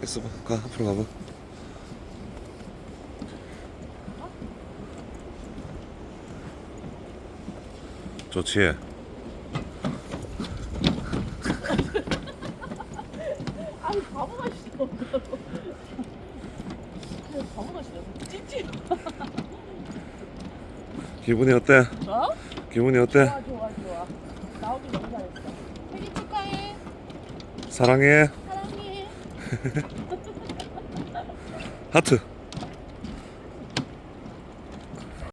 있어봐. 가 앞으로 가봐. 좋지. 아니 바보가 싫어. 바보가 싫어. 찝찝. 기분이 어때? 어? 기분이 어때? 좋아 좋아 좋아. 나오기 너무 잘했어. 생일 축하해. 사랑해. 사랑해. 하트.